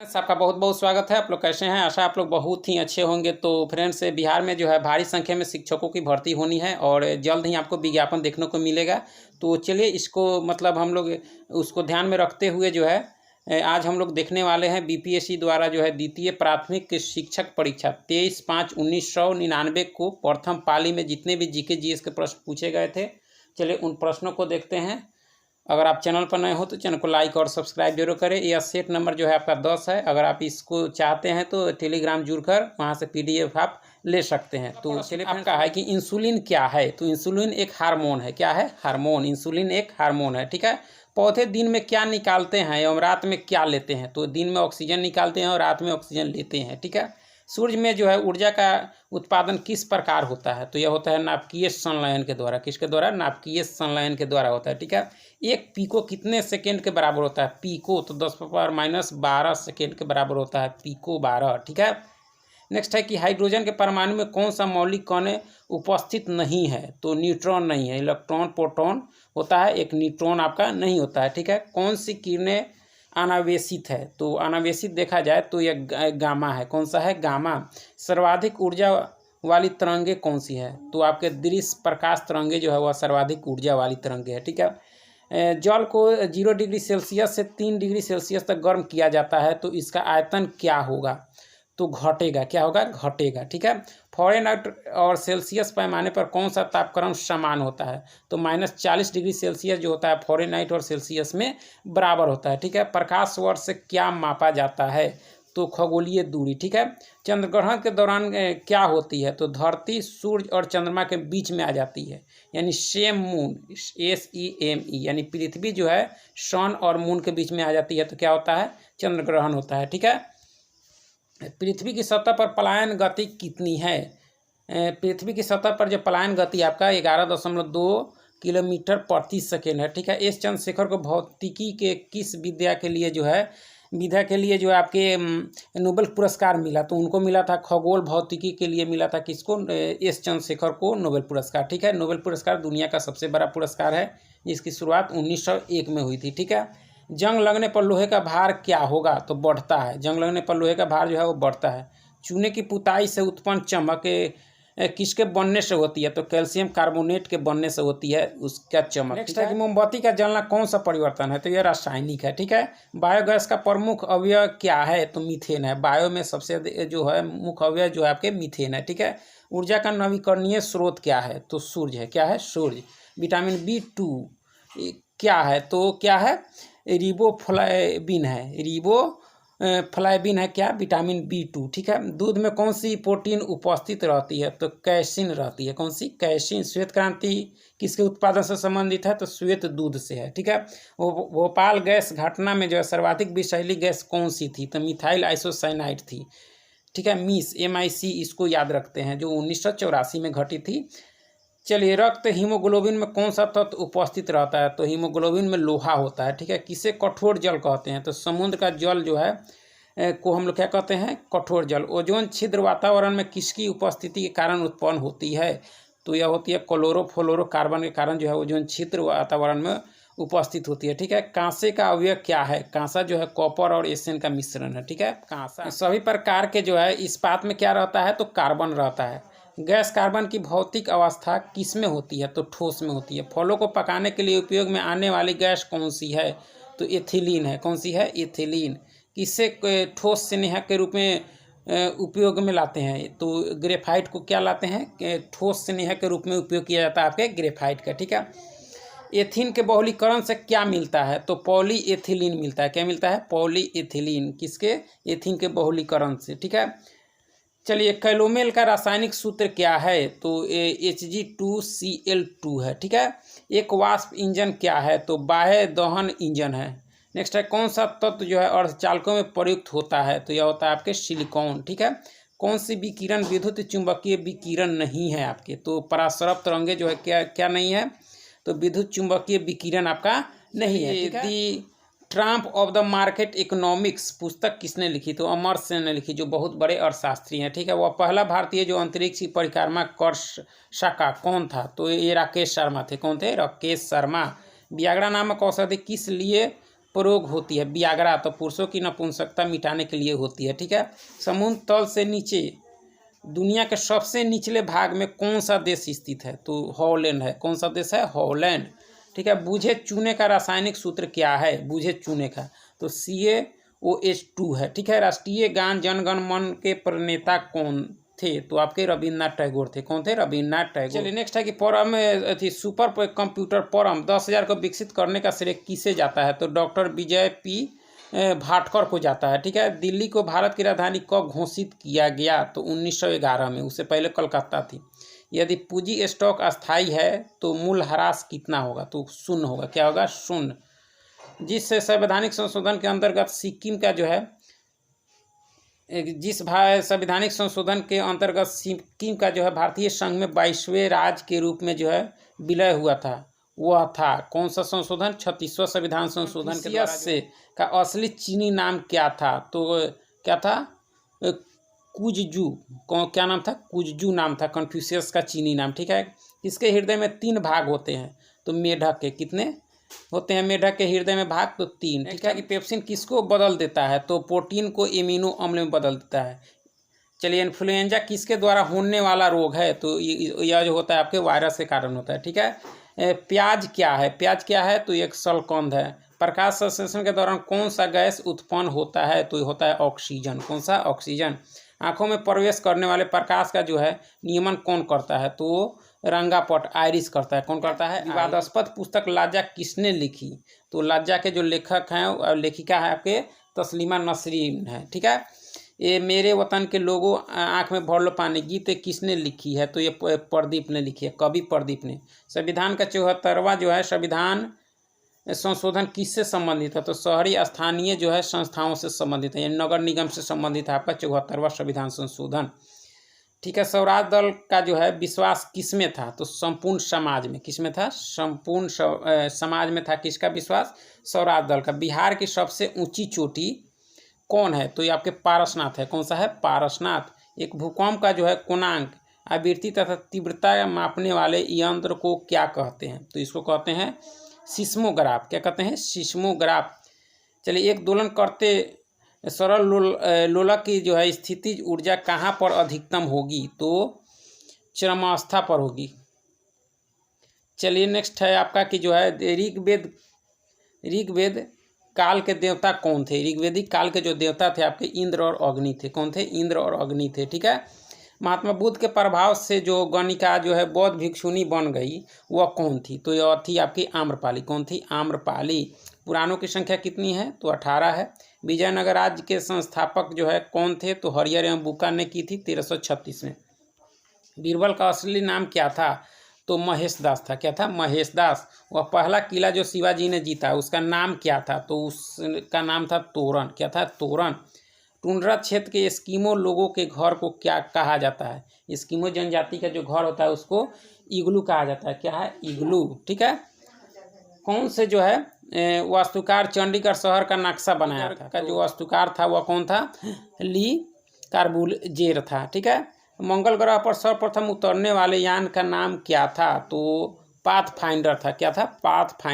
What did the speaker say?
आपका बहुत बहुत स्वागत है। आप लोग कैसे हैं? आशा आप लोग बहुत ही अच्छे होंगे। तो फ्रेंड्स, बिहार में जो है भारी संख्या में शिक्षकों की भर्ती होनी है और जल्द ही आपको विज्ञापन देखने को मिलेगा। तो चलिए इसको हम लोग उसको ध्यान में रखते हुए जो है आज हम लोग देखने वाले हैं बीपीएससी द्वारा जो है द्वितीय प्राथमिक शिक्षक परीक्षा 23/5/1999 को प्रथम पाली में जितने भी जीके जीएस के प्रश्न पूछे गए थे, चलिए उन प्रश्नों को देखते हैं। अगर आप चैनल पर नए हो तो चैनल को लाइक और सब्सक्राइब जरूर करें। यह सेट नंबर जो है आपका 10 है। अगर आप इसको चाहते हैं तो टेलीग्राम जुड़कर वहां से पीडीएफ आप ले सकते हैं। तो चलिए, आपका है कि इंसुलिन क्या है। तो इंसुलिन एक हार्मोन है। क्या है? हार्मोन। इंसुलिन एक हार्मोन है, ठीक है। पौधे दिन में क्या निकालते हैं एवं रात में क्या लेते हैं? तो दिन में ऑक्सीजन निकालते हैं और रात में ऑक्सीजन लेते हैं, ठीक है। सूर्य में जो है ऊर्जा का उत्पादन किस प्रकार होता है? तो यह होता है नाभिकीय संलयन के द्वारा। किसके द्वारा? नाभिकीय संलयन के द्वारा होता है, ठीक है। एक पीको कितने सेकेंड के बराबर होता है? पीको तो 10⁻⁻12 सेकेंड के बराबर होता है। पीको 12, ठीक है। नेक्स्ट है कि हाइड्रोजन के परमाणु में कौन सा मौलिक कण उपस्थित नहीं है? तो न्यूट्रॉन नहीं है। इलेक्ट्रॉन प्रोटॉन होता है, एक न्यूट्रॉन आपका नहीं होता है, ठीक है। कौन सी किरणें अनावेशित है? तो अनावेशित देखा जाए तो यह गामा है। कौन सा है? गामा। सर्वाधिक ऊर्जा वाली तरंगे कौन सी है? तो आपके दृश्य प्रकाश तरंगे जो है वह सर्वाधिक ऊर्जा वाली तरंगे है, ठीक है। जल को 0 डिग्री सेल्सियस से 3 डिग्री सेल्सियस तक गर्म किया जाता है, तो इसका आयतन क्या होगा? तो घटेगा। क्या होगा? घटेगा, ठीक है। फ़ारेनहाइट और सेल्सियस पैमाने पर कौन सा तापक्रम समान होता है? तो -40 डिग्री सेल्सियस जो होता है फ़ारेनहाइट और सेल्सियस में बराबर होता है, ठीक है। प्रकाश वर्ष से क्या मापा जाता है? तो खगोलीय दूरी, ठीक है। चंद्र ग्रहण के दौरान क्या होती है? तो धरती सूर्य और चंद्रमा के बीच में आ जाती है, यानी सेम मून, SEME, यानी पृथ्वी जो है सन और मून के बीच में आ जाती है, तो क्या होता है? चंद्र ग्रहण होता है, ठीक है। पृथ्वी की सतह पर पलायन गति कितनी है? पृथ्वी की सतह पर जो पलायन गति आपका 11.2 किलोमीटर प्रति सेकेंड है, ठीक है। एस चंद्रशेखर को भौतिकी के किस विधा के लिए जो है आपके नोबेल पुरस्कार मिला? तो उनको मिला था खगोल भौतिकी के लिए मिला था। किसको? एस चंद्रशेखर को नोबेल पुरस्कार, ठीक है। नोबेल पुरस्कार दुनिया का सबसे बड़ा पुरस्कार है, जिसकी शुरुआत 1901 में हुई थी, ठीक है। जंग लगने पर लोहे का भार क्या होगा? तो बढ़ता है। जंग लगने पर लोहे का भार जो है वो बढ़ता है। चूने की पुताई से उत्पन्न चमक किसके बनने से होती है? तो कैल्शियम कार्बोनेट के बनने से होती है उसका चमक। नेक्स्ट है कि मोमबत्ती का जलना कौन सा परिवर्तन है? तो यह रासायनिक है, ठीक है। बायोगैस का प्रमुख अवयव क्या है? तो मीथेन है। बायो में सबसे जो है मुख्य अवयव जो है आपके मीथेन है, ठीक है। ऊर्जा का नवीकरणीय स्रोत क्या है? तो सूर्य है। क्या है? सूर्य। विटामिन B2 क्या है? तो क्या है? रिबोफ्लाविन है। रिबोफ्लाविन है क्या? विटामिन B2, ठीक है। दूध में कौन सी प्रोटीन उपस्थित रहती है? तो कैसिन रहती है। कौन सी? कैसिन। श्वेत क्रांति किसके उत्पादन से संबंधित है? तो श्वेत दूध से है, ठीक है। भोपाल गैस घटना में जो है सर्वाधिक विषैली गैस कौन सी थी? तो मिथाइल आइसोसाइनाइड थी, ठीक है। MIC इसको याद रखते हैं, जो 1984 में घटी थी। चलिए, रक्त हीमोग्लोबिन में कौन सा तत्व उपस्थित रहता है? तो हीमोग्लोबिन में लोहा होता है, ठीक है। किसे कठोर जल कहते हैं? तो समुद्र का जल जो है को हम लोग क्या कहते हैं? कठोर जल। ओजोन छिद्र वातावरण में किसकी उपस्थिति के कारण उत्पन्न होती है? तो यह होती है क्लोरोफ्लोरोकार्बन के कारण जो है ओजोन छिद्र वातावरण में उपस्थित होती है, ठीक है। कांसे का अवयव क्या है? कांसा जो है कॉपर और एशियन का मिश्रण है, ठीक है। कांसा। सभी प्रकार के जो है इस्पात में क्या रहता है? तो कार्बन रहता है। गैस कार्बन की भौतिक अवस्था किस में होती है? तो ठोस में होती है। फलों को पकाने के लिए उपयोग में आने वाली गैस कौन सी है? तो एथिलीन है। कौन सी है? एथिलीन। किसे ठोस स्नेहक के रूप में उपयोग में लाते हैं? तो ग्रेफाइट को क्या लाते हैं? ठोस स्नेहक के रूप में उपयोग किया जाता है आपके ग्रेफाइट का, ठीक है। एथीन के बहुलीकरण से क्या मिलता है? तो पॉलीएथिलीन मिलता है। क्या मिलता है? पॉलीएथिलीन। किसके? एथीन के बहुलीकरण से, ठीक है। चलिए, कैलोमेल का रासायनिक सूत्र क्या है? तो Hg2Cl2 है, ठीक है। एक वाष्प इंजन क्या है? तो बाह्य दहन इंजन है। नेक्स्ट है कौन सा तत्व जो है अर्धचालकों में प्रयुक्त होता है? तो यह होता है आपके सिलिकॉन, ठीक है। कौन सी विकिरण विद्युत चुंबकीय विकिरण नहीं है आपके? तो परासरप तरंगे जो है क्या नहीं है? तो विद्युत चुंबकीय विकिरण आपका नहीं है, ठीक है। The tramp of the market economics पुस्तक किसने लिखी? तो अमर्त्य सेन ने लिखी, जो बहुत बड़े अर्थशास्त्री हैं, ठीक है। वह पहला भारतीय जो अंतरिक्ष की परिक्रमा कर सका कौन था? तो ये राकेश शर्मा थे। कौन थे? राकेश शर्मा। वियाग्रा नामक औषधि किस लिए प्रयोग होती है। वियाग्रा तो पुरुषों की नपुंसकता मिटाने के लिए होती है, ठीक है। समुद्र तल से नीचे दुनिया के सबसे निचले भाग में कौन सा देश स्थित है? तो हॉलैंड है। कौन सा देश है? हॉलैंड, ठीक है। बूझे चूने का रासायनिक सूत्र क्या है? बूझे चूने का तो CaOH2 है, ठीक है। राष्ट्रीय गान जनगण मन के प्रणेता कौन थे? तो आपके रविन्द्रनाथ टैगोर थे। कौन थे? रविन्द्रनाथ टैगोर। चलिए नेक्स्ट है कि परम थी सुपर कंप्यूटर परम 10,000 को विकसित करने का श्रेय किसे जाता है? तो डॉक्टर विजय पी भाटकर को जाता है, ठीक है। दिल्ली को भारत की राजधानी कब घोषित किया गया? तो 1911 में। उससे पहले कलकत्ता थी। यदि पूंजी स्टॉक अस्थायी है तो मूल्यह्रास कितना होगा? तो शून्य होगा। क्या होगा? शून्य। जिस संवैधानिक संशोधन के अंतर्गत सिक्किम का जो है संवैधानिक संशोधन के अंतर्गत सिक्किम का जो है भारतीय संघ में 22वें राज्य के रूप में जो है विलय हुआ था, वह था कौन सा संशोधन? 36वां संविधान संशोधन के द्वारा से का असली चीनी नाम क्या था? तो क्या था? कुजजू। क्या नाम था? कुजजू नाम था, कन्फ्यूशियस का चीनी नाम, ठीक है। इसके हृदय में 3 भाग होते हैं। तो मेढक के कितने होते हैं? मेढक के हृदय में भाग तो 3, ठीक है। कि पेप्सिन किसको बदल देता है? तो प्रोटीन को एमिनो अम्ल में बदल देता है। चलिए इन्फ्लुएंजा किसके द्वारा होने वाला रोग है? तो यह जो होता है आपके वायरस के कारण होता है, ठीक है। प्याज क्या है? प्याज क्या है? तो एक शलकंद है। प्रकाश संश्लेषण के दौरान कौन सा गैस उत्पन्न होता है? तो होता है ऑक्सीजन। कौन सा? ऑक्सीजन। आंखों में प्रवेश करने वाले प्रकाश का जो है नियमन कौन करता है? तो रंगापट आयरिस करता है। कौन करता है? विवादास्पद पुस्तक लाजा किसने लिखी? तो लाजा के जो लेखक हैं और लेखिका है आपके तस्लीमा नसरीन है, ठीक है। ये मेरे वतन के लोगों आँख में भर लो पानी गीत किसने लिखी है? तो ये प्रदीप ने लिखी है, कवि प्रदीप ने। संविधान का 74वां जो है संविधान संशोधन किससे संबंधित है? तो शहरी स्थानीय जो है संस्थाओं से संबंधित है, यानी नगर निगम से संबंधित है आपका 74वां संविधान संशोधन, ठीक है। स्वराज दल का जो है विश्वास किसमें था? तो संपूर्ण समाज में। किसमें था? संपूर्ण समाज में था किसका विश्वास? स्वराज दल का। बिहार की सबसे ऊंची चोटी कौन है? तो ये आपके पारसनाथ है। कौन सा है? पारसनाथ। एक भूकंप का जो है कोणांक, आवृत्ति तथा तीव्रता मापने वाले यंत्र को क्या कहते हैं? तो इसको कहते हैं सिस्मोग्राफ। क्या कहते हैं? सिस्मोग्राफ। चलिए एक दोलन करते सरल लोलक की जो है स्थितिज ऊर्जा कहाँ पर अधिकतम होगी? तो चरमावस्था पर होगी। चलिए नेक्स्ट है आपका कि जो है ऋग्वेद काल के देवता कौन थे? ऋग्वेदिक काल के जो देवता थे आपके इंद्र और अग्नि थे। कौन थे? इंद्र और अग्नि थे, ठीक है। महात्मा बुद्ध के प्रभाव से जो गणिका जो है बौद्ध भिक्षुणी बन गई, वह कौन थी? तो यह थी आपकी आम्रपाली। कौन थी? आम्रपाली। पुराणों की संख्या कितनी है? तो 18 है। विजयनगर राज्य के संस्थापक जो है कौन थे? तो हरिहर एवं बुक्का ने की थी 1336 में। बीरबल का असली नाम क्या था? तो महेश दास था। क्या था? महेश दास। वह पहला किला जो शिवाजी ने जीता उसका नाम क्या था? तो उसका नाम था तोरण। क्या था? तोरण। टुंड्रा क्षेत्र के एस्किमो लोगों के घर को क्या कहा जाता है? एस्किमो जनजाति का जो घर होता है उसको इग्लू कहा जाता है। क्या है? इग्लू, ठीक है। कौन से जो है वास्तुकार चंडीगढ़ शहर का नक्शा बनाया था? का जो वास्तुकार था वह कौन था? ली कार्बुजेर था, ठीक है। मंगल ग्रह पर सर्वप्रथम उतरने वाले यान का नाम क्या था? तो पाथफाइंडर था। क्या था? पाथफाइंडर।